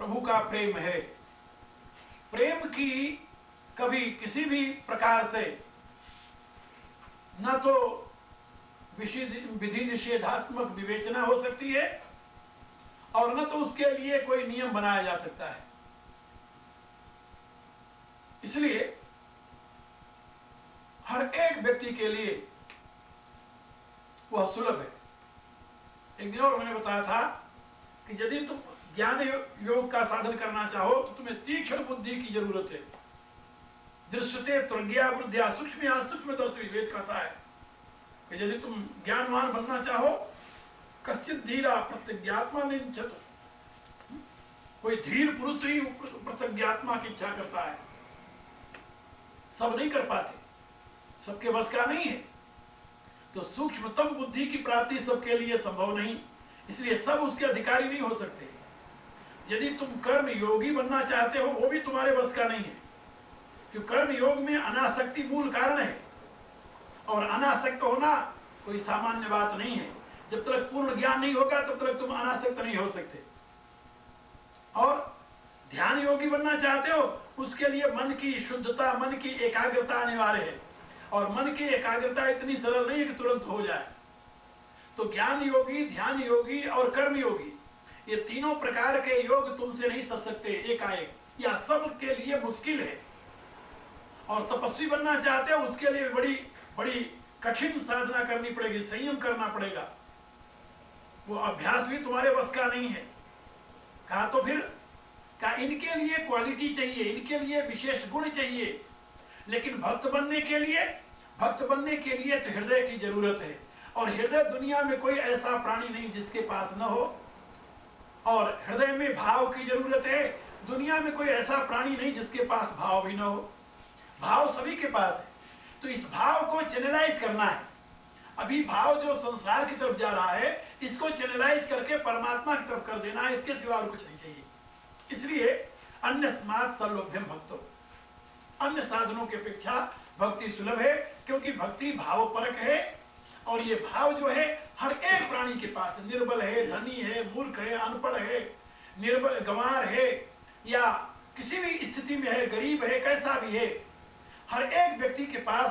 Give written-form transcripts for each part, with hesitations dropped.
प्रभु का प्रेम है। प्रेम की कभी किसी भी प्रकार से न तो विधि निषेधात्मक विवेचना हो सकती है और न तो उसके लिए कोई नियम बनाया जा सकता है। इसलिए हर एक व्यक्ति के लिए वह सुलभ है। एक दिन और मैंने बताया था कि यदि तुम ज्ञान योग का साधन करना चाहो तो तुम्हें तीक्ष्ण बुद्धि की जरूरत है। दृश्यते प्रज्ञा वृद्धिया सूक्ष्म सूक्ष्म दर्श विवेक कहता है कि यदि तुम ज्ञानवान बनना चाहो, कश्चित धीरा प्रत्यज्ञात्मा निंचत, कोई धीर पुरुष ही प्रत्यज्ञात्मा की इच्छा करता है। सब नहीं कर पाते, सबके बस का नहीं है। तो सूक्ष्मतम बुद्धि की प्राप्ति सबके लिए संभव नहीं, इसलिए सब उसके अधिकारी नहीं हो सकते। यदि तुम कर्म योगी बनना चाहते हो, वो भी तुम्हारे बस का नहीं है, क्योंकि कर्म योग में अनासक्ति मूल कारण है और अनासक्त होना कोई सामान्य बात नहीं है। जब तक पूर्ण ज्ञान नहीं होगा तब तक तुम अनासक्त नहीं हो सकते। और ध्यान योगी बनना चाहते हो, उसके लिए मन की शुद्धता, मन की एकाग्रता अनिवार्य है और मन की एकाग्रता इतनी सरल नहीं है कि तुरंत हो जाए। तो ज्ञान योगी, ध्यान योगी और कर्म योगी, ये तीनों प्रकार के योग तुमसे नहीं सध सकते एकाएक, या सब के लिए मुश्किल है। और तपस्वी बनना चाहते हो, उसके लिए बड़ी बड़ी कठिन साधना करनी पड़ेगी, संयम करना पड़ेगा। वो अभ्यास भी तुम्हारे बस का नहीं है। कहा तो फिर कहा इनके लिए क्वालिटी चाहिए, इनके लिए विशेष गुण चाहिए, लेकिन भक्त बनने के लिए तो हृदय की जरूरत है। और हृदय दुनिया में कोई ऐसा प्राणी नहीं जिसके पास न हो, और हृदय में भाव की जरूरत है। दुनिया में कोई ऐसा प्राणी नहीं जिसके पास भाव भी न हो। भाव सभी के पास है, तो इस भाव को चैनलाइज करना है। अभी भाव जो संसार की तरफ जा रहा है, इसको चैनलाइज करके परमात्मा की तरफ कर देना है, इसके सिवा और कुछ नहीं चाहिए। इसलिए अन्य स्मार्ट सर्वभ्यम भक्तो, अन्य साधनों की अपेक्षा भक्ति सुलभ है, क्योंकि भक्ति भाव परक है। और ये भाव जो है हर एक प्राणी के पास, निर्बल है, धनी है, मूर्ख है, अनपढ़ है, निर्बल गंवार है, या किसी भी स्थिति में है, गरीब है, कैसा भी है, हर एक व्यक्ति के पास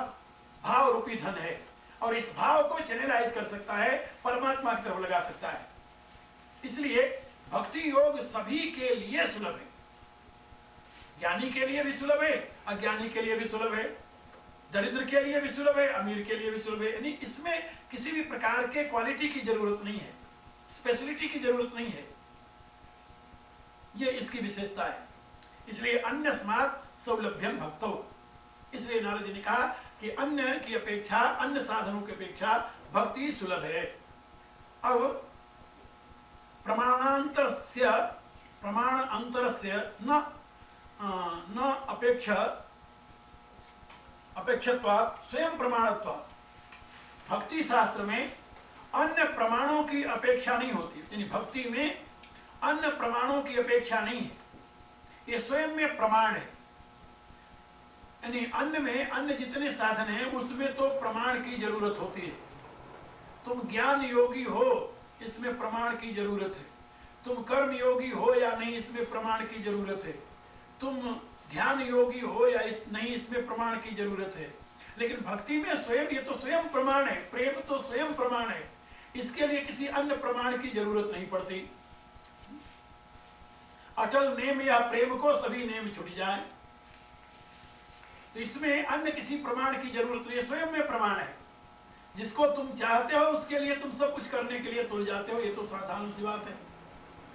भाव रूपी धन है और इस भाव को चैनलाइज कर सकता है, परमात्मा की तरफ लगा सकता है। इसलिए भक्ति योग सभी के लिए सुलभ है। ज्ञानी के लिए भी सुलभ है, अज्ञानी के लिए भी सुलभ है, दरिद्र के लिए भी सुलभ है, अमीर के लिए भी सुलभ है। यानी इसमें किसी भी प्रकार के क्वालिटी की जरूरत नहीं है, स्पेशलिटी की जरूरत नहीं है। ये इसकी विशेषता है। इसलिए अन्य स्मार्ट सौलभ्यम भक्तो, इसलिए नारद जी ने कहा कि अन्य की अपेक्षा, अन्य साधनों की अपेक्षा भक्ति सुलभ है। अब प्रमाण अंतरस्य न अपेक्षत्वात् स्वयं प्रमाणत्वात्। भक्ति शास्त्र में अन्य प्रमाणों की अपेक्षा नहीं होती, यानी भक्ति में अन्य प्रमाणों की अपेक्षा नहीं है, ये स्वयं में प्रमाण है। यानी अन्य जितने साधन हैं उसमें तो प्रमाण की जरूरत होती है। तुम ज्ञान योगी हो, इसमें प्रमाण की जरूरत है। तुम कर्म योगी हो या नहीं, इसमें प्रमाण की जरूरत है। तुम ध्यान योगी हो या नहीं, इसमें प्रमाण की जरूरत है। लेकिन भक्ति में स्वयं, ये तो स्वयं प्रमाण है, प्रेम तो स्वयं प्रमाण है, इसके लिए किसी अन्य प्रमाण की जरूरत नहीं पड़ती। अटल नेम या प्रेम को सभी नेम छूट जाए, तो इसमें अन्य किसी प्रमाण की जरूरत नहीं, स्वयं में प्रमाण है। जिसको तुम चाहते हो उसके लिए तुम सब कुछ करने के लिए तुल जाते हो, ये तो साधारण सी बात है।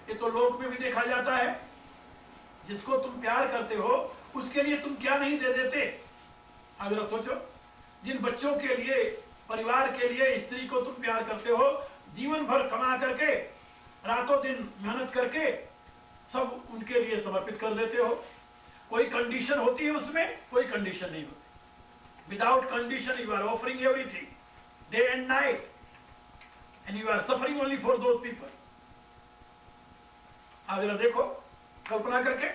ये तो लोक में भी देखा जाता है। जिसको तुम प्यार करते हो उसके लिए तुम क्या नहीं दे देते। अगर सोचो, जिन बच्चों के लिए, परिवार के लिए, स्त्री को तुम प्यार करते हो, जीवन भर कमा करके, रातों दिन मेहनत करके सब उनके लिए समर्पित कर देते हो। कोई कंडीशन होती है उसमें? कोई कंडीशन नहीं होती। Without condition you are offering everything day and night and you are suffering only for those people. आप जरा देखो, कल्पना करके।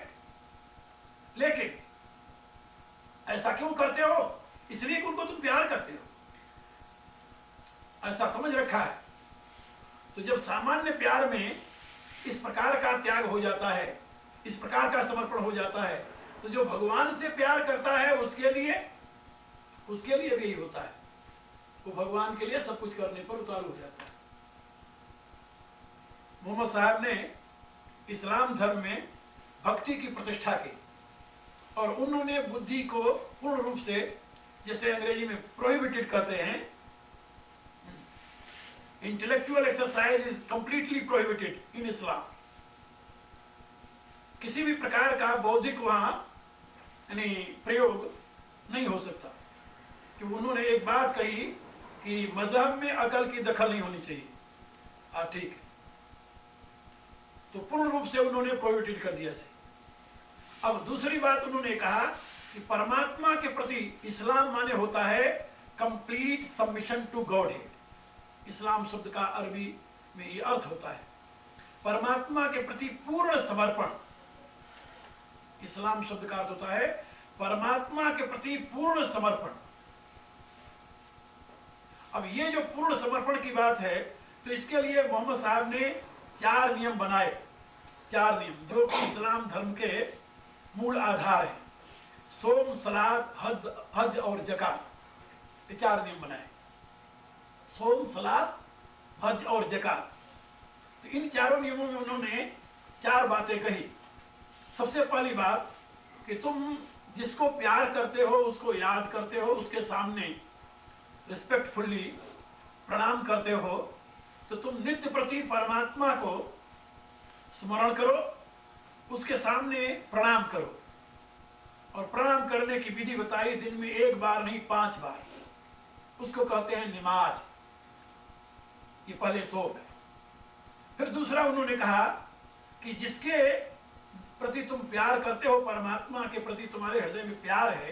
लेकिन ऐसा क्यों करते हो? इसलिए कि उनको तुम प्यार करते हो, ऐसा समझ रखा है। तो जब सामान्य प्यार में इस प्रकार का त्याग हो जाता है इस प्रकार का समर्पण हो जाता है। तो जो भगवान से प्यार करता है उसके लिए भी यही होता है, वो भगवान के लिए सब कुछ करने पर उतारू हो जाता है। मोहम्मद साहब ने इस्लाम धर्म में भक्ति की प्रतिष्ठा की और उन्होंने बुद्धि को पूर्ण रूप से, जैसे अंग्रेजी में प्रोहिबिटेड कहते हैं, intellectual exercise is completely prohibited in Islam. किसी भी प्रकार का बौद्धिक वहां यानी प्रयोग नहीं हो सकता। कि उन्होंने एक बात कही कि मजहब में अकल की दखल नहीं होनी चाहिए। ठीक है, तो पूर्ण रूप से उन्होंने प्रोहिबिटेड कर दिया। अब दूसरी बात उन्होंने कहा कि परमात्मा के प्रति इस्लाम माने होता है complete submission to Godhead. Islam शब्द का अरबी में ये अर्थ होता है परमात्मा के प्रति पूर्ण समर्पण। इस्लाम शब्द का अर्थ होता है परमात्मा के प्रति पूर्ण समर्पण। अब ये जो पूर्ण समर्पण की बात है, तो इसके लिए मोहम्मद साहब ने 4 नियम बनाए। 4 नियम जो कि इस्लाम धर्म के मूल आधार है। सोम, सलात, हज और ज़कात, ये 4 नियम बनाए। सोम, सलात, हज और ज़कात। तो इन चारों नियमों में उन्होंने 4 बातें कही। सबसे पहली बात कि तुम जिसको प्यार करते हो, उसको याद करते हो, उसके सामने रिस्पेक्टफुली प्रणाम करते हो, तो तुम नित्य प्रति परमात्मा को स्मरण करो, उसके सामने प्रणाम करो। और प्रणाम करने की विधि बताई, दिन में 1 बार नहीं 5 बार। उसको कहते हैं नमाज। ये पहले सोम है। फिर दूसरा उन्होंने कहा कि जिसके प्रति तुम प्यार करते हो, परमात्मा के प्रति तुम्हारे हृदय में प्यार है,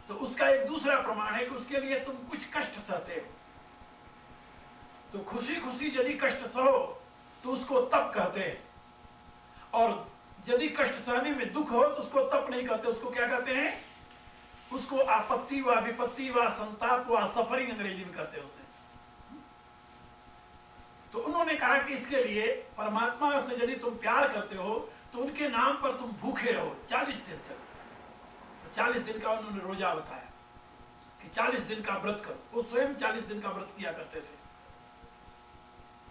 तो उसका एक दूसरा प्रमाण है कि उसके लिए तुम कुछ कष्ट सहते हो। तो खुशी खुशी यदि कष्ट सहो तो उसको तप कहते हैं, और यदि कष्ट सहने में दुख हो तो उसको तप नहीं कहते। उसको क्या कहते हैं? उसको आपत्ति व विपत्ति व संताप व सफरिंग अंग्रेजी में कहते हैं उसे। तो उन्होंने कहा कि इसके लिए परमात्मा से यदि तुम प्यार करते हो तो उनके नाम पर तुम भूखे रहो 40 दिन तक। तो 40 दिन का उन्होंने रोजा बताया कि 40 दिन का व्रत करो। वो स्वयं 40 दिन का व्रत किया करते थे,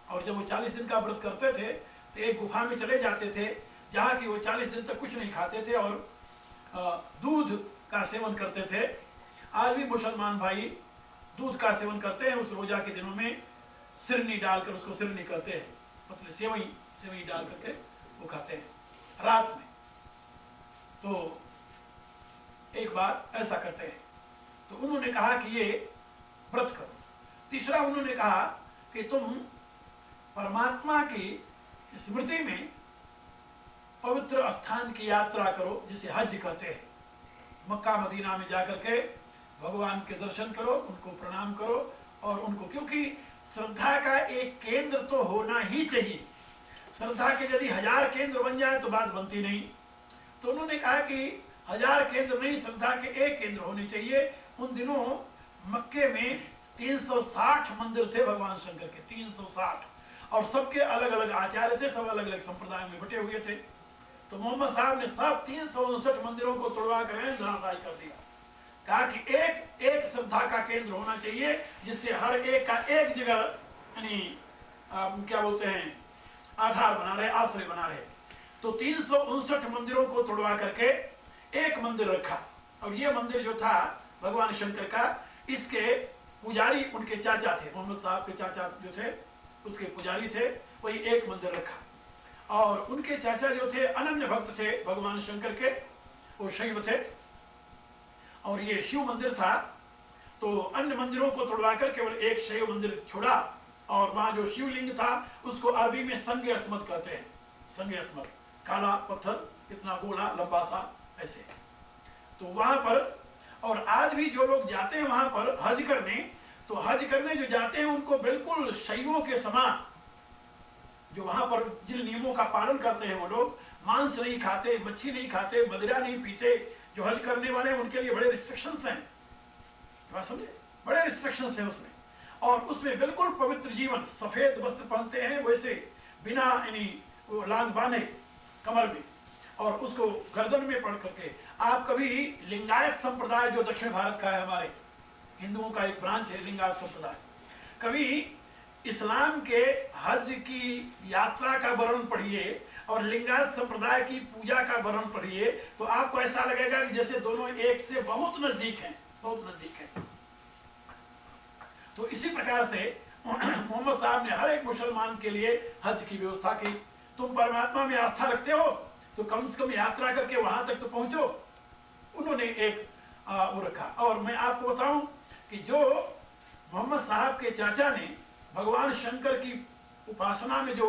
और जब वो 40 दिन का व्रत करते थे तो एक गुफा में चले जाते थे जहाँ की वो 40 दिन तक कुछ नहीं खाते थे और दूध का सेवन करते थे। आज भी मुसलमान भाई दूध का सेवन करते हैं उस रोजा के दिनों में। सिरनी डालकर, उसको सिरनी कहते हैं, मतलब सेवई डाल करके वो खाते हैं रात में। तो एक बार ऐसा करते हैं। तो उन्होंने कहा कि ये व्रत करो। तीसरा उन्होंने कहा कि तुम परमात्मा की स्मृति में पवित्र स्थान की यात्रा करो, जिसे हज कहते हैं। मक्का मदीना में जाकर के भगवान के दर्शन करो, उनको प्रणाम करो, और उनको, क्योंकि श्रद्धा का एक केंद्र तो होना ही चाहिए। श्रद्धा के यदि 1000 केंद्र बन जाए तो बात बनती नहीं। तो उन्होंने कहा कि 1000 केंद्र नहीं, श्रद्धा के एक केंद्र होने चाहिए। उन दिनों मक्के में 360 मंदिर थे भगवान शंकर के, 360, और सबके अलग अलग आचार्य थे, सब अलग अलग संप्रदाय में बटे हुए थे। तो मोहम्मद साहब ने सब 359 मंदिरों को तोड़वा कर धराशायी कर दिया। कहा कि एक श्रद्धा का केंद्र होना चाहिए, जिससे हर एक का एक जगह यानी क्या बोलते हैं, आधार बना रहे, आश्रय बना रहे। तो 359 मंदिरों को तोड़वा करके एक मंदिर रखा, और ये मंदिर जो था भगवान शंकर का, इसके पुजारी उनके चाचा थे, मोहम्मद साहब के चाचा जो थे उसके पुजारी थे, वही एक मंदिर रखा। और उनके चाचा जो थे अनन्य भक्त थे भगवान शंकर के, वो शैव थे, और ये शिव मंदिर था। तो अन्य मंदिरों को तोड़वा कर केवल एक शैव मंदिर छोड़ा, और वहां जो शिवलिंग था उसको अरबी में संज्ञ अस्मत कहते हैं। संज्ञ अस्मत, काला पत्थर, इतना गोला लंबा सा ऐसे। तो वहां पर, और आज भी जो लोग जाते हैं वहां पर हज करने, तो हज करने जो जाते हैं उनको बिल्कुल शैवों के समान, जो वहां पर जिन नियमों का पालन करते हैं, वो लोग मांस नहीं खाते, मच्छी नहीं खाते, मदिरा नहीं पीते। जो हज करने वाले हैं उनके लिए बड़े रिस्ट्रिक्शंस हैं, बात समझे, बड़े रिस्ट्रिक्शंस हैं उसमें। और उसमें बिल्कुल पवित्र जीवन, सफेद वस्त्र पहनते हैं वैसे, बिना यानी वो लांग बांधे कमर में, और उसको गर्दन में पड़ करके आप कभी लिंगायत संप्रदाय जो दक्षिण भारत का है, हमारे हिंदुओं का एक ब्रांच है लिंगायत संप्रदाय, कभी इस्लाम के हज की यात्रा का वर्णन पढ़िए और लिंगायत संप्रदाय की पूजा का वर्णन पढ़िए तो आपको ऐसा लगेगा कि जैसे दोनों एक से बहुत नजदीक हैं, बहुत नजदीक हैं। तो इसी प्रकार से मोहम्मद साहब ने हर एक मुसलमान के लिए हज की व्यवस्था की। तुम परमात्मा में आस्था रखते हो तो कम से कम यात्रा करके वहां तक तो पहुंचो। उन्होंने एक वो रखा। और मैं आपको बताऊं कि जो मोहम्मद साहब के चाचा ने भगवान शंकर की उपासना में जो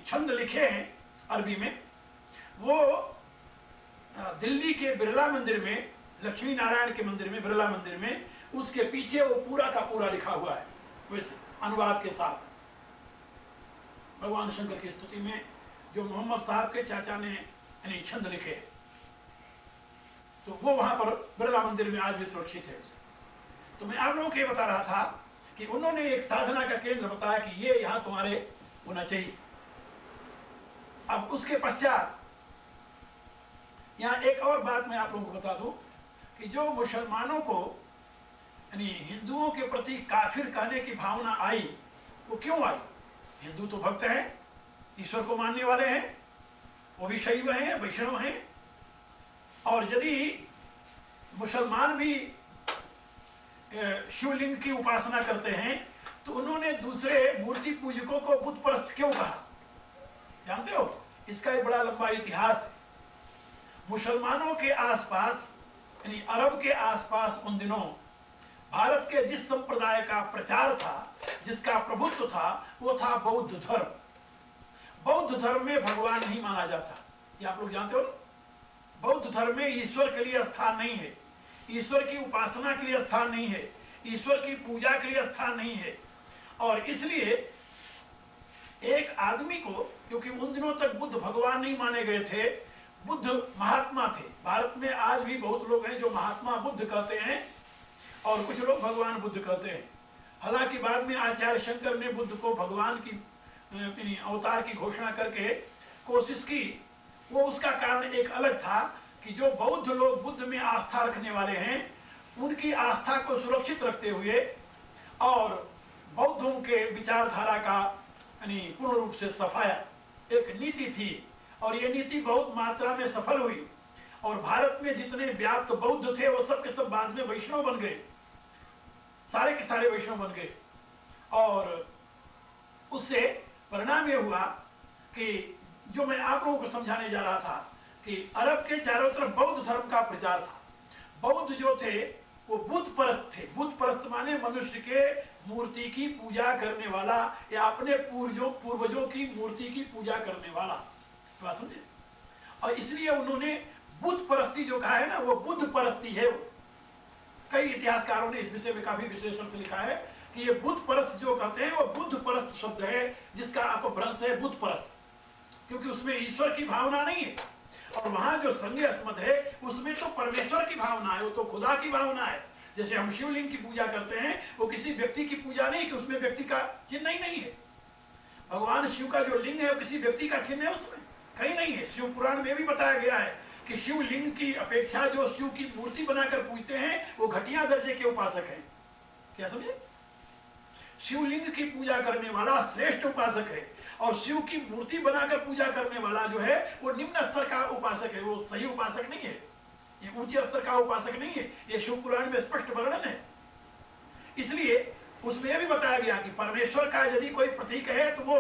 छंद लिखे हैं अरबी में, वो दिल्ली के बिरला मंदिर में, लक्ष्मी नारायण के मंदिर में, बिरला मंदिर में, उसके पीछे वो पूरा का पूरा लिखा हुआ है वैसे अनुवाद के साथ, भगवान शंकर की स्तुति में जो मोहम्मद साहब के चाचा ने छंद लिखे, तो वो वहां पर बिरला मंदिर में आज भी सुरक्षित है। तो मैं आप लोगों को ये बता रहा था कि उन्होंने एक साधना का केंद्र बताया कि ये यहां तुम्हारे होना चाहिए। अब उसके पश्चात यहां एक और बात मैं आप लोगों को बता दूं कि जो मुसलमानों को हिंदुओं के प्रति काफिर कहने की भावना आई, वो क्यों आई? हिंदू तो भक्त हैं, ईश्वर को मानने वाले हैं, वो भी शैव हैं, वैष्णव हैं, और यदि मुसलमान भी शिवलिंग की उपासना करते हैं तो उन्होंने दूसरे मूर्ति पूजकों को बुत परस्त क्यों कहा? जानते हो, इसका एक बड़ा लंबा इतिहास है। मुसलमानों के आसपास यानी अरब के आसपास उन दिनों भारत के जिस संप्रदाय का प्रचार था, जिसका प्रभुत्व था, वो था बौद्ध धर्म। बौद्ध धर्म में भगवान नहीं माना जाता, ये आप लोग जानते हो। बौद्ध धर्म में ईश्वर के लिए स्थान नहीं है, ईश्वर की उपासना के लिए स्थान नहीं है, ईश्वर की पूजा के लिए स्थान नहीं है। और इसलिए एक आदमी को, क्योंकि उन दिनों तक बुद्ध भगवान नहीं माने गए थे, बुद्ध महात्मा थे। भारत में आज भी बहुत लोग हैं जो महात्मा बुद्ध कहते हैं और कुछ लोग भगवान बुद्ध कहते हैं। हालांकि बाद में आचार्य शंकर ने बुद्ध को भगवान की अवतार की घोषणा करके कोशिश की। वो उसका कारण एक अलग था कि जो बौद्ध लोग बुद्ध में आस्था रखने वाले हैं, उनकी आस्था को सुरक्षित रखते हुए और बौद्धों के विचारधारा का पूर्ण रूप से सफाया एक नीति थी। और ये नीति बहुत मात्रा में सफल हुई और भारत में जितने व्याप्त बौद्ध थे वो सब के सब बाद में वैष्णव बन गए, सारे के सारे वैष्णव बन गए। और उससे परिणाम ये हुआ कि जो मैं आप लोगों को समझाने जा रहा था कि अरब के चारों तरफ बौद्ध धर्म का प्रचार था। बौद्ध जो थे वो बुद्ध परस्त थे। बुद्ध परस्त माने मनुष्य के मूर्ति की पूजा करने वाला या अपने पूर्वजों की मूर्ति की पूजा करने वाला, बात समझे। और इसलिए उन्होंने बुद्ध परस्ती जो कहा है ना, वो बुद्ध परस्ती है। कई इतिहासकारों ने इस विषय में काफी विश्लेषण से लिखा है कि ये बुद्ध परस्त जो कहते हैं वो बुद्ध परस्त शब्द है, जिसका अपभ्रंश है बुद्ध परस्त, क्योंकि उसमें ईश्वर की भावना नहीं है। और वहां जो संज्ञा अस्मद है उसमें तो परमेश्वर की भावना है, वो तो खुदा की भावना है। जैसे हम शिवलिंग की पूजा करते हैं, वो किसी व्यक्ति की पूजा नहीं कि उसमें व्यक्ति का चिन्ह ही नहीं है। भगवान शिव का जो लिंग है वो किसी व्यक्ति का चिन्ह है, उसमें कहीं नहीं है। शिव पुराण में भी बताया गया है कि शिवलिंग की अपेक्षा जो शिव की मूर्ति बनाकर पूजते हैं वो घटिया दर्जे के उपासक हैं। क्या समझे? शिवलिंग की पूजा करने वाला श्रेष्ठ उपासक है और शिव की मूर्ति बनाकर पूजा करने वाला जो है वो निम्न स्तर का उपासक है, वो सही उपासक नहीं है, ये ऊंचे स्तर का उपासक नहीं है। ये शिव पुराण में स्पष्ट वर्णन है। इसलिए उसमें यह भी बताया गया कि परमेश्वर का यदि कोई प्रतीक है तो वो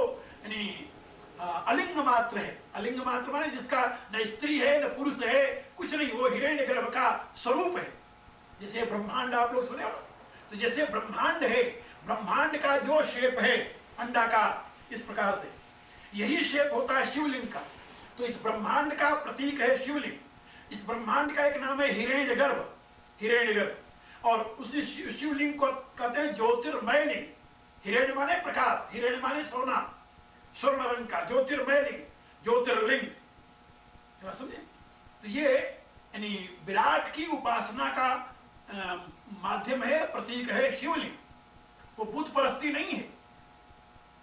अलिंग मात्र है। अलिंग मात्र माने जिसका न स्त्री है न पुरुष है, कुछ नहीं, वो हिरण्यगर्भ का स्वरूप है। जैसे ब्रह्मांड आप लोग सुने हो, तो जैसे ब्रह्मांड है, ब्रह्मांड का जो शेप है अंडा का, इस प्रकार से यही शेप होता है शिवलिंग का। तो इस ब्रह्मांड का प्रतीक है शिवलिंग। इस ब्रह्मांड का एक नाम है हिरण्यगर्भ, हिरण्यगर्भ। और उसी शिवलिंग को कहते हैं ज्योतिर्मय लिंग। हिरण्य माने प्रकाश, हिरण्य माने सोना, स्वर्ण रंग का, ज्योतिर्मय लिंग, ज्योतिर्लिंग, समझे। तो ये यानी विराट की उपासना का माध्यम है, प्रतीक है शिवलिंग। वो बुद्ध परस्ती नहीं है,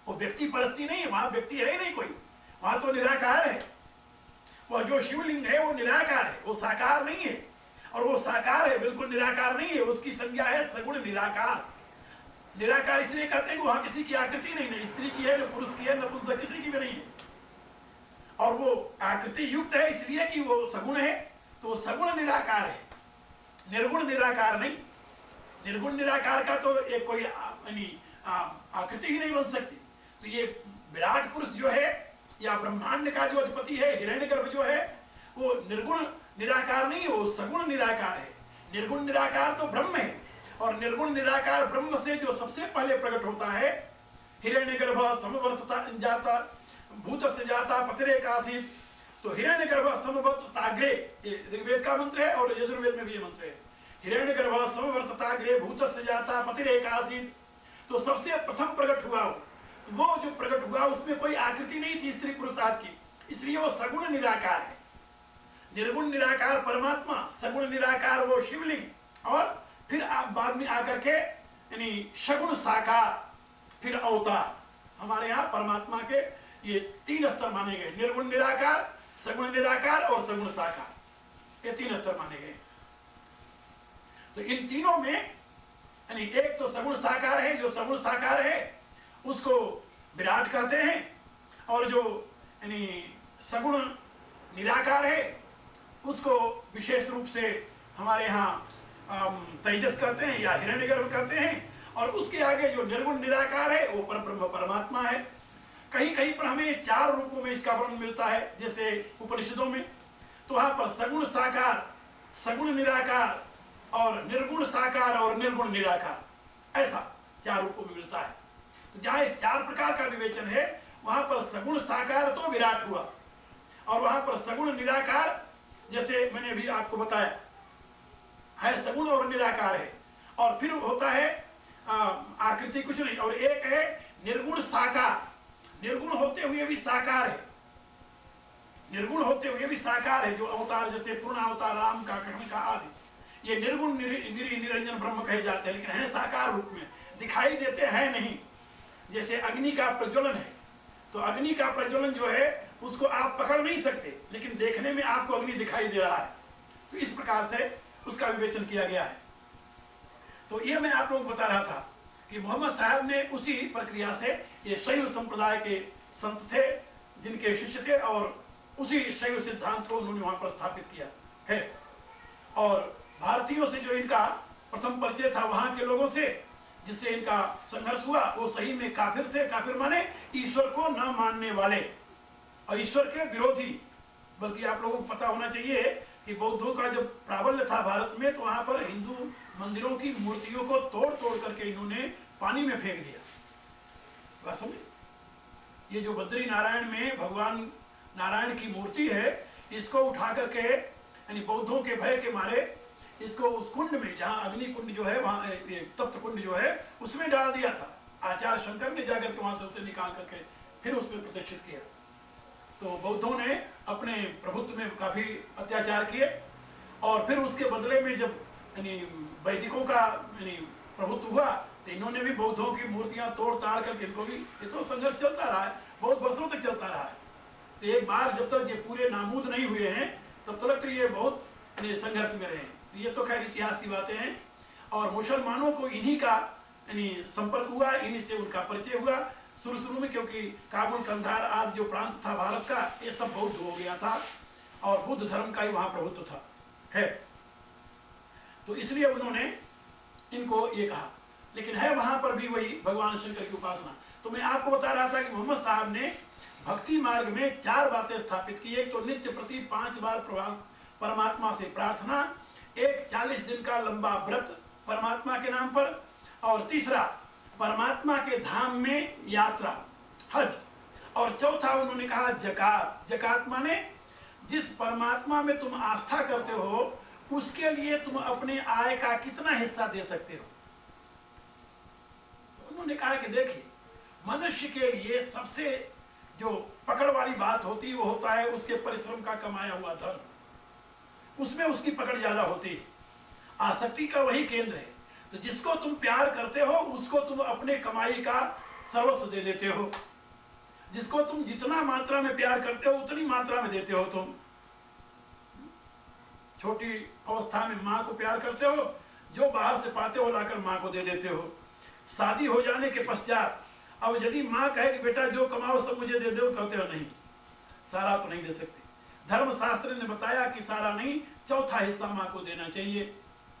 वो व्यक्ति परस्ती नहीं है, वहां व्यक्ति है ही नहीं कोई, वहां तो निराकार है। वह जो शिवलिंग है वो निराकार है, वो साकार नहीं है। और वो साकार है, बिल्कुल निराकार नहीं है, उसकी संज्ञा है सगुण निराकार। निराकार इसलिए कहते हैं कि वहां किसी की आकृति नहीं है, स्त्री की है, न पुरुष की है, नपुंसक किसी की भी नहीं है। और वो आकृति युक्त है इसलिए कि वो सगुण है, तो वो सगुण निराकार है, निर्गुण निराकार नहीं। निर्गुण निराकार का तो एक कोई आकृति ही नहीं बन सकती। तो ये विराट पुरुष जो है या ब्रह्मांड का जो अधिपति है हिरण्यगर्भ जो है, वो निर्गुण निराकार नहीं है, वो सगुण निराकार है। निर्गुण निराकार तो ब्रह्म है, और निर्गुण निराकार ब्रह्म से जो सबसे पहले प्रकट होता है, हिरण्यगर्भ समवर्तता जाता भूत से जाता पतिरेकासीत। तो हिरण्यगर्भ समवर्तताग्रे, ये ऋग्वेद का मंत्र है और यजुर्वेद में भी ये मंत्र है। हिरण्यगर्भ समवर्तताग्रे भूत से जाता पतिरेकासीत। तो सबसे प्रथम प्रकट हुआ वो जो प्रकट हुआ उसमें कोई आकृति नहीं थी स्त्री पुरुषार्थ की, इसलिए वो सगुण निराकार है। निर्गुण निराकार परमात्मा, सगुण निराकार वो शिवलिंग, और फिर आप बाद में आकर के यानी सगुण साकार, फिर अवतार। हमारे यहाँ परमात्मा के ये 3 स्तर माने गए, निर्गुण निराकार, सगुण निराकार और सगुण साकार, ये 3 स्तर माने गए। तो इन तीनों में यानी एक तो सगुण साकार है, जो सगुण साकार है उसको विराट कहते हैं, और जो यानी सगुण निराकार है उसको विशेष रूप से हमारे यहाँ तेजस कहते हैं या हिरण्यगर्भ कहते हैं। और उसके आगे जो निर्गुण निराकार है वो परब्रह्म परमात्मा है। कहीं कहीं पर हमें 4 रूपों में इसका वर्णन मिलता है, जैसे उपनिषदों में, तो वहां पर सगुण साकार, सगुण निराकार और निर्गुण साकार और निर्गुण निराकार, ऐसा 4 रूपों में मिलता है। तो जहां इस 4 प्रकार का विवेचन है वहां पर सगुण साकार तो विराट हुआ, और वहां पर सगुण निराकार जैसे मैंने अभी आपको बताया है, सगुण और निराकार है। और फिर होता है आकृति कुछ नहीं, और एक है निर्गुण साकार, निर्गुण होते हुए भी साकार है, निर्गुण होते हुए भी साकार है। जो अवतार जैसे पूर्ण अवतार राम का, कृष्ण का आदि, ये निर्गुण निरंजन ब्रह्म कहे जाते हैं, लेकिन है साकार रूप में, दिखाई देते हैं नहीं। जैसे अग्नि का प्रज्वलन है, तो अग्नि का प्रज्वलन जो है उसको आप पकड़ नहीं सकते, लेकिन देखने में आपको अग्नि दिखाई दे रहा है। तो इस प्रकार से उसका विवेचन किया गया है। तो ये मैं आप लोगों को बता रहा था कि मोहम्मद साहब ने उसी प्रक्रिया से, ये शैव संप्रदाय के संत थे जिनके शिष्य थे, और उसी शैव सिद्धांत को उन्होंने वहां पर स्थापित किया है। और भारतीयों से जो इनका प्रथम परिचय था वहां के लोगों से, जिससे इनका संघर्ष हुआ, वो सही में काफिर थे। काफिर माने ईश्वर को न मानने वाले और ईश्वर के विरोधी। बल्कि आप लोगों को पता होना चाहिए कि बौद्धों का जब प्राबल्य था भारत में, तो वहां पर हिंदू मंदिरों की मूर्तियों को तोड़ तोड़ करके इन्होंने पानी में फेंक दिया। बात समझे? ये जो बद्री नारायण में भगवान नारायण की मूर्ति है, इसको उठा करके यानी बौद्धों के भय के मारे इसको उस कुंड में, जहां अग्नि कुंड जो है, वहां तप्त कुंड जो है, उसमें डाल दिया था। आचार्य शंकर ने जाकर के वहां से उसे निकाल करके फिर उसमें प्रतिष्ठित किया। तो बौद्धों ने अपने प्रभुत्व में काफी अत्याचार किए, और फिर उसके बदले में जब यानी वैदिकों का यानी प्रभुत्व हुआ, तो इन्होंने भी बौद्धों की मूर्तियां तोड़ ताड़ करके, इनको भी ये तो संघर्ष चलता रहा है, बहुत वर्षों तक चलता रहा है। तो एक बार जब तक ये पूरे नामूद नहीं हुए हैं तब तक ये बहुत संघर्ष में रहे। ये तो खैर इतिहास की बातें हैं। और मुसलमानों को इन्हीं का यानी संपर्क हुआ, इन्हीं से उनका परिचय हुआ शुरू में, क्योंकि काबुल कंधार आदि जो प्रांत था भारत का, ये सब बौद्ध हो गया था और बुद्ध धर्म का ही वहां प्रभुत्व था है। तो इसलिए उन्होंने इनको ये कहा, लेकिन है वहां पर भी वही भगवान शंकर की उपासना। तो मैं आपको बता रहा था कि मोहम्मद साहब ने भक्ति मार्ग में 4 बातें स्थापित की। एक तो नित्य प्रति 5 बार परमात्मा से प्रार्थना, एक 40 दिन का लंबा व्रत परमात्मा के नाम पर, और तीसरा परमात्मा के धाम में यात्रा, हज, और चौथा उन्होंने कहा जकात। जकात माने जिस परमात्मा में तुम आस्था करते हो उसके लिए तुम अपने आय का कितना हिस्सा दे सकते हो। तो उन्होंने कहा कि देखिए, मनुष्य के लिए सबसे जो पकड़ वाली बात होती है वो होता है उसके परिश्रम का कमाया हुआ धन, उसमें उसकी पकड़ ज्यादा होती है। आसक्ति का वही केंद्र है। तो जिसको तुम प्यार करते हो उसको तुम अपने कमाई का सर्वस्व दे देते हो। जिसको तुम जितना मात्रा में प्यार करते हो उतनी मात्रा में देते हो तुम। छोटी अवस्था में माँ को प्यार करते हो, जो बाहर से पाते हो लाकर माँ को दे देते हो। शादी हो जाने के पश्चात अब यदि माँ कहे कि बेटा जो कमाओ सब मुझे दे दो, कहते हो नहीं, सारा तो नहीं दे सकते। धर्मशास्त्र ने बताया कि सारा नहीं, चौथा हिस्सा माँ को देना चाहिए,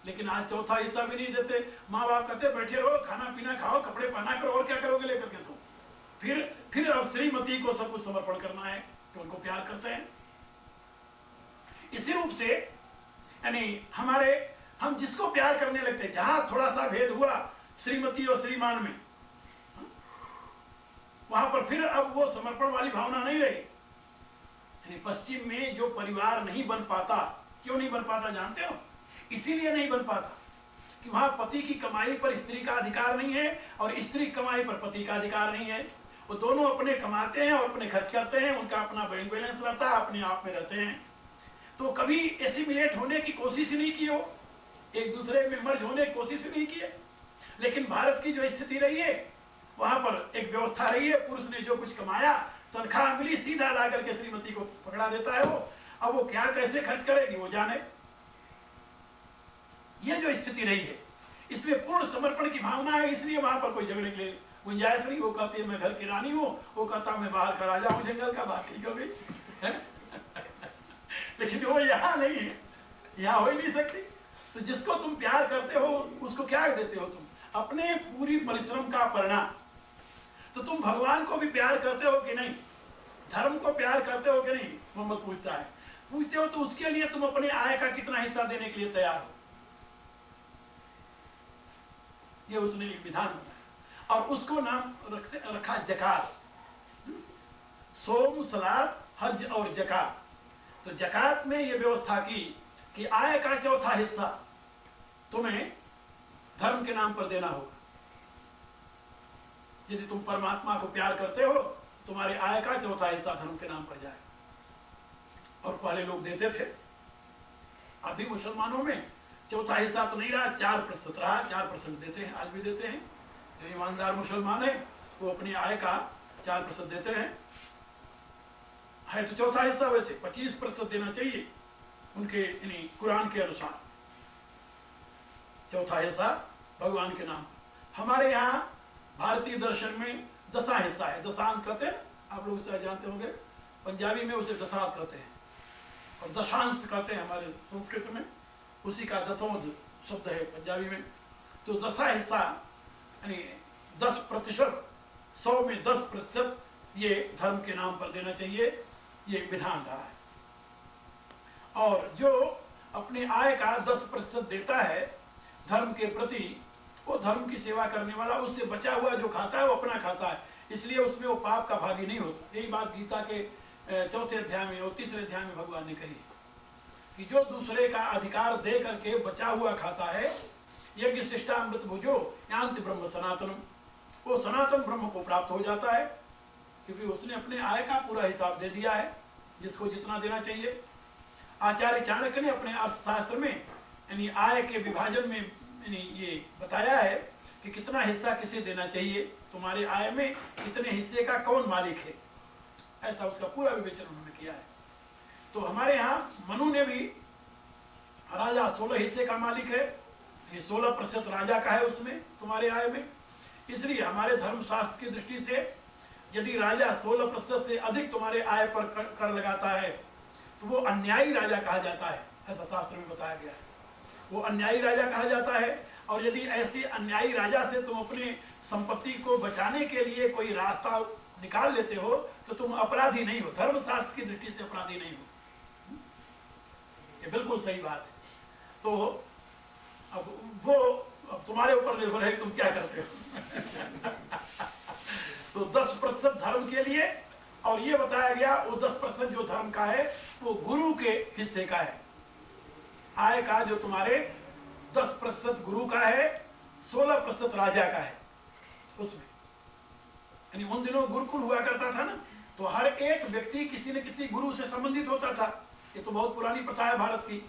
लेकिन आज चौथा हिस्सा भी नहीं देते। माँ बाप कहते बैठे रहो, खाना पीना खाओ, कपड़े पहना करो, और क्या करोगे लेकर के तुम। फिर अब श्रीमती को सब कुछ समर्पण करना है, तो उनको प्यार करते हैं। इसी रूप से यानी हम जिसको प्यार करने लगते हैं, जहां थोड़ा सा भेद हुआ श्रीमती और श्रीमान में, वहां पर फिर अब वो समर्पण वाली भावना नहीं रही। पश्चिम में जो परिवार नहीं बन पाता, क्यों नहीं बन पाता जानते हो? इसीलिए नहीं बन पाता कि वहां पति की कमाई पर स्त्री का अधिकार नहीं है और स्त्री की कमाई पर पति का अधिकार नहीं है। वो दोनों अपने कमाते हैं और अपने खर्च करते हैं, उनका अपना बैंक बैलेंस रहता है, अपने आप में रहते हैं। तो कभी एसिमिलेट होने की कोशिश नहीं की हो, एक दूसरे में मर्ज होने की कोशिश नहीं की है। लेकिन भारत की जो स्थिति रही है, वहां पर एक व्यवस्था रही है, पुरुष ने जो कुछ कमाया, तनख्वाह मिली, सीधा ला करके श्रीमती को पकड़ा देता है वो। अब वो क्या कैसे खर्च करेगी वो जाने। ये जो स्थिति रही है, इसमें पूर्ण समर्पण की भावना है, इसलिए वहां पर कोई झगड़े के लिए गुंजाइश नहीं। वो कहती है मैं घर की रानी हूं, वो कहता मैं बाहर का राजा हूं, जंगल का, बात ठीक होगी। लेकिन वो यहाँ नहीं है, यहाँ हो ही नहीं सकती। तो जिसको तुम प्यार करते हो उसको क्या देते हो तुम? अपने पूरी परिश्रम का परिणाम। तो तुम भगवान को भी प्यार करते हो कि नहीं, धर्म को प्यार करते हो कि नहीं, मोहम्मद पूछता है। पूछते हो तो उसके लिए तुम अपने आय का कितना हिस्सा देने के लिए तैयार हो? ये उसने एक विधान बनाया और उसको नाम रखा जकात। सोम, सलाद, हज और जकात। तो जकात में ये व्यवस्था की कि आय का चौथा हिस्सा तुम्हें धर्म के नाम पर देना होगा। यदि तुम परमात्मा को प्यार करते हो, तुम्हारे आय का चौथा हिस्सा धर्म के नाम पर जाए। और पहले लोग देते थे, अभी मुसलमानों में चौथा हिस्सा तो नहीं रहा, 4% रहा, 4% देते हैं, आज भी देते हैं। जो ईमानदार मुसलमान है वो अपनी आय का 4% देते हैं। है तो चौथा हिस्सा, वैसे 25% देना चाहिए उनके कुरान के अनुसार। चौथा हिस्सा भगवान के नाम। हमारे यहाँ भारतीय दर्शन में दशा हिस्सा है, दशांश कहते हैं, आप लोग शायद जानते होंगे। पंजाबी में उसे दशांश कहते हैं और दशांश कहते हैं हमारे संस्कृत में, उसी का दशों शब्द है पंजाबी में। तो दशा हिस्सा यानी 10%, 100 में 10% ये धर्म के नाम पर देना चाहिए, ये विधान रहा है। और जो अपने आय का 10% देता है धर्म के प्रति, वो धर्म की सेवा करने वाला, उससे बचा हुआ जो खाता है वो अपना खाता है, इसलिए उसमें वो पाप का भागी नहीं होता। यही बात गीता के 4थे अध्याय में और 3रे अध्याय में भगवान ने कही कि जो दूसरे का अधिकार दे करके बचा हुआ खाता है, यज्ञ शिष्टामृत भुजो यान्ति ब्रह्म सनातनम, वो सनातन ब्रह्म को प्राप्त हो जाता है, क्योंकि उसने अपने आय का पूरा हिसाब दे दिया है, जिसको जितना देना चाहिए। आचार्य चाणक्य ने अपने अर्थशास्त्र में यानी आय के विभाजन में यानी ये बताया है कि कितना हिस्सा किसे देना चाहिए, तुम्हारे आय में कितने हिस्से का कौन मालिक है, ऐसा उसका पूरा विवेचन उन्होंने किया है। तो हमारे यहाँ मनु ने भी, राजा 16 हिस्से का मालिक है, 16% राजा का है उसमें तुम्हारे आय में। इसलिए हमारे धर्मशास्त्र की दृष्टि से यदि राजा 16% से अधिक तुम्हारे आय पर कर लगाता है तो वो अन्यायी राजा कहा जाता है, ऐसा शास्त्र में बताया गया है, वो अन्यायी राजा कहा जाता है। और यदि ऐसे अन्यायी राजा से तुम अपने संपत्ति को बचाने के लिए कोई रास्ता निकाल लेते हो तो तुम अपराधी नहीं हो, धर्मशास्त्र की दृष्टि से अपराधी नहीं हो। ये बिल्कुल सही बात है। तो अब तुम्हारे ऊपर निर्भर है तुम क्या करते हो। तो 10% धर्म के लिए, और ये बताया गया वो 10% जो धर्म का है वो गुरु के हिस्से का है। आय का जो तुम्हारे 10% गुरु का है, 16% राजा का है उसमें। यानी उन दिनों गुरुकुल हुआ करता था ना, तो हर एक व्यक्ति किसी न किसी गुरु से संबंधित होता था। ये तो बहुत पुरानी प्रथा है भारत की।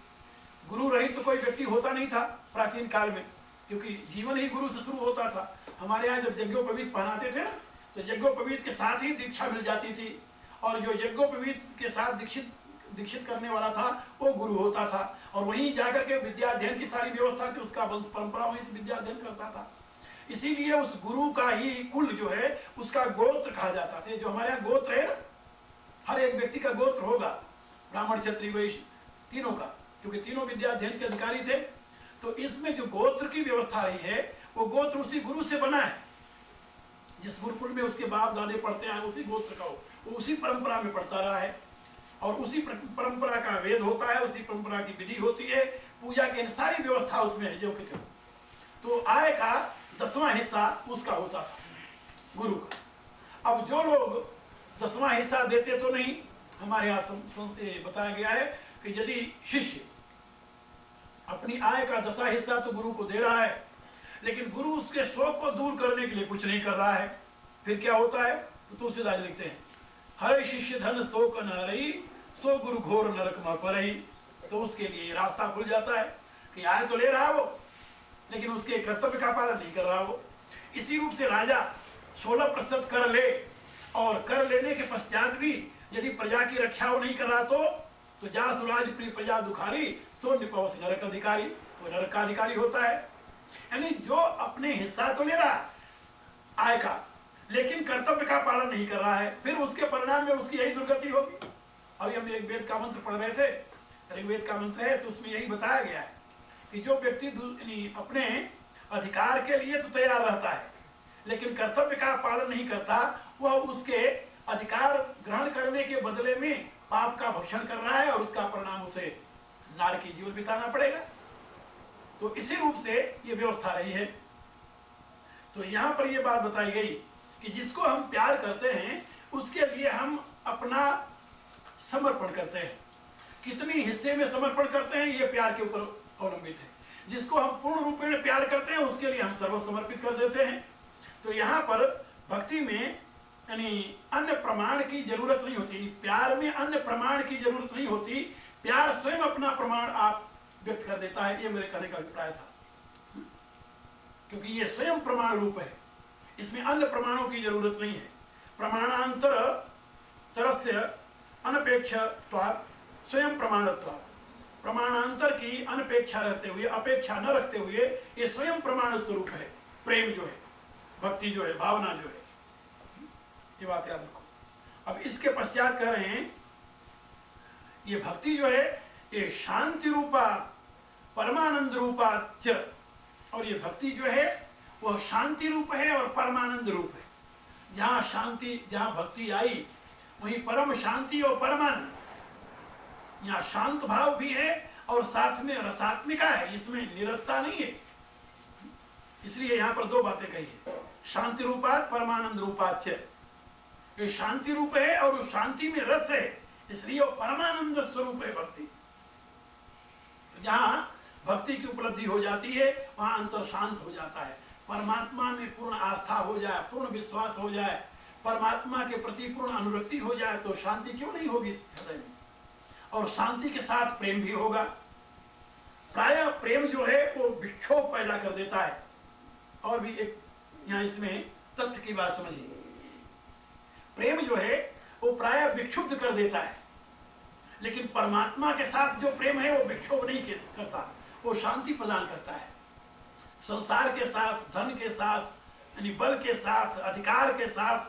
गुरु रहित तो कोई व्यक्ति होता नहीं था प्राचीन काल में, क्योंकि जीवन ही गुरु से शुरू होता था। हमारे यहाँ जब यज्ञोपवीत पहनाते थे ना, तो यज्ञोपवीत के साथ ही दीक्षा मिल जाती थी, और जो यज्ञोपवीत के साथ दीक्षित दीक्षित करने वाला था वो गुरु होता था, और वहीं जाकर के विद्या अध्ययन की सारी व्यवस्था थी, उसका वंश परंपरा वहीं से विद्या अध्ययन करता था। इसीलिए उस गुरु का ही कुल जो है उसका गोत्र कहा जाता था। जो हमारे यहाँ गोत्र है ना, हर एक व्यक्ति का गोत्र होगा, ब्राह्मण क्षत्रिय वैश्य तीनों का, क्योंकि तीनों विद्या अध्ययन के अधिकारी थे। तो इसमें जो गोत्र की व्यवस्था रही है वो गोत्र उसी गुरु से बना है। जिस गुरुकुल में उसके बाप दादे पढ़ते हैं उसी गोत्र का वो उसी परंपरा में पढ़ता रहा है, और उसी परंपरा का वेद होता है, उसी परंपरा की विधि होती है, पूजा की सारी व्यवस्था उसमें है जो कि तो आय का 10वां हिस्सा उसका होता था, गुरु का। अब जो लोग 10वां हिस्सा देते तो नहीं, हमारे यहाँ बताया गया है कि यदि शिष्य अपनी आय का 10वां हिस्सा तो गुरु को दे रहा है, लेकिन गुरु उसके शौक को दूर करने के लिए कुछ नहीं कर रहा है, फिर क्या होता है? तो तुलसीदास लिखते हैं, हरे शिष्य धन शोक न रही, सो गुरु घोर नरक में परही। तो उसके लिए रास्ता खुल जाता है कि आय तो ले रहा वो, लेकिन उसके कर्तव्य का पालन नहीं कर रहा वो। इसी रूप से राजा 16% कर ले, और कर लेने के पश्चात भी यदि प्रजा की रक्षा वो नहीं कर रहा तो जा सुराज प्रिय प्रजा दुखारी, सो निपवस नरक अधिकारी, वो नरक का अधिकारी होता है। यानी जो अपने हिस्सा तो ले रहा आय का, लेकिन कर्तव्य का पालन नहीं कर रहा है, फिर उसके परिणाम में उसकी यही दुर्गति होगी। अभी हम एक वेद का मंत्र पढ़ रहे थे, ऋग्वेद का मंत्र है, तो उसमें यही बताया गया है कि जो व्यक्ति अपने अधिकार के लिए तो तैयार रहता है, लेकिन कर्तव्य का पालन नहीं करता, वह उसके अधिकार ग्रहण करने के बदले में पाप का भक्षण कर रहा है, और उसका परिणाम उसे नारकी जीवन बिताना पड़ेगा। तो इसी रूप से ये व्यवस्था रही है। तो यहां पर यह बात बताई गई कि जिसको हम प्यार करते हैं उसके लिए हम अपना समर्पण करते हैं। कितनी हिस्से में समर्पण करते हैं ये प्यार के ऊपर अवलंबित है। जिसको हम पूर्ण रूप में प्यार करते हैं उसके लिए हम सर्व समर्पित कर देते हैं। तो यहाँ पर भक्ति में यानी अन्य प्रमाण की जरूरत नहीं होती, प्यार में अन्य प्रमाण की जरूरत नहीं होती, प्यार स्वयं अपना प्रमाण आप व्यक्त कर देता है। ये मेरे कहने का अभिप्राय था, क्योंकि ये स्वयं प्रमाण रूप है, इसमें अन्य प्रमाणों की जरूरत नहीं है। प्रमाणांतर तरस्य अनपेक्षत्वात् स्वयं प्रमाणत्वात्, प्रमाणांतर की अनपेक्षा रहते हुए, अपेक्षा न रखते हुए ये स्वयं प्रमाण स्वरूप है। प्रेम जो है, भक्ति जो है, भावना जो है, ये बात याद रखो। अब इसके पश्चात कह रहे हैं ये भक्ति जो है ये शांति रूपा परमानंद रूपा च, और ये भक्ति जो है वह शांति रूप है और परमानंद रूप है। जहां शांति, जहां भक्ति आई वहीं परम शांति और परमानंद। यहाँ शांत भाव भी है और साथ में रसात्मिका है, इसमें निरसता नहीं है। इसलिए यहाँ पर दो बातें कही है, शांति रूपात परमानंद रूपात। ये शांति रूप है और उस शांति में रस है, इसलिए वो परमानंद स्वरूप है भक्ति। जहां भक्ति की उपलब्धि हो जाती है वहां अंतर शांत हो जाता है। परमात्मा में पूर्ण आस्था हो जाए, पूर्ण विश्वास हो जाए, परमात्मा के प्रति पूर्ण अनुरक्ति हो जाए तो शांति क्यों नहीं होगी हृदय में, और शांति के साथ प्रेम भी होगा। प्रायः प्रेम जो है वो विक्षोभ पैदा कर देता है। और भी एक यहाँ इसमें तथ्य की बात समझिए, प्रेम जो है वो प्रायः विक्षुब्ध कर देता है, लेकिन परमात्मा के साथ जो प्रेम है वो विक्षोभ नहीं करता, वो शांति प्रदान करता है। संसार के साथ, धन के साथ, यानी बल के साथ, अधिकार के साथ,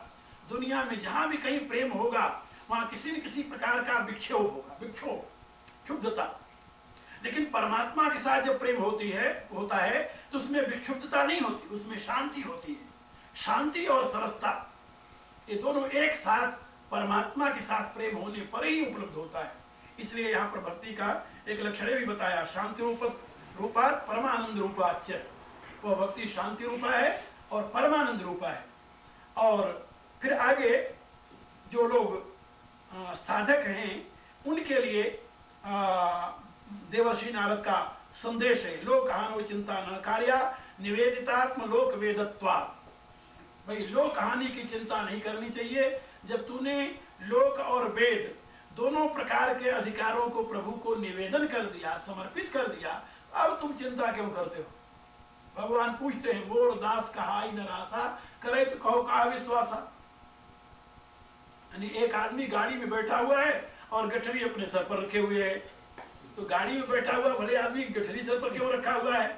दुनिया में जहां भी कहीं प्रेम होगा वहां किसी न किसी प्रकार का विक्षोभ होगा, विक्षोभ, क्षुब्धता। लेकिन परमात्मा के साथ जब प्रेम होता है तो उसमें विक्षुब्धता नहीं होती, उसमें शांति होती है। शांति और सरसता ये दोनों एक साथ परमात्मा के साथ प्रेम होने पर ही उपलब्ध होता है। इसलिए यहाँ पर भक्ति का एक लक्षण भी बताया, शांति रूपात परमानंद रूपाच। वह भक्ति शांति रूपा है और परमानंद रूपा है। और फिर आगे जो लोग साधक हैं उनके लिए देवर्षि नारद का संदेश है, लोक हानि चिंता न कार्या निवेदितात्म लोक वेदत्वा। भाई लोक हानि की चिंता नहीं करनी चाहिए। जब तूने लोक और वेद दोनों प्रकार के अधिकारों को प्रभु को निवेदन कर दिया, समर्पित कर दिया, अब तुम चिंता क्यों करते हो? भगवान पूछते हैं, मोर दास कहाई न रासा, करे तो कहो कहा विश्वासा। यानी एक आदमी गाड़ी में बैठा हुआ है और गठरी अपने सर पर रखे हुए है। तो गाड़ी में बैठा हुआ भले आदमी गठरी सर पर क्यों रखा हुआ है?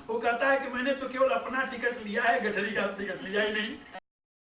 वो कहता है कि मैंने तो केवल अपना टिकट लिया है, गठरी का टिकट लिया ही नहीं।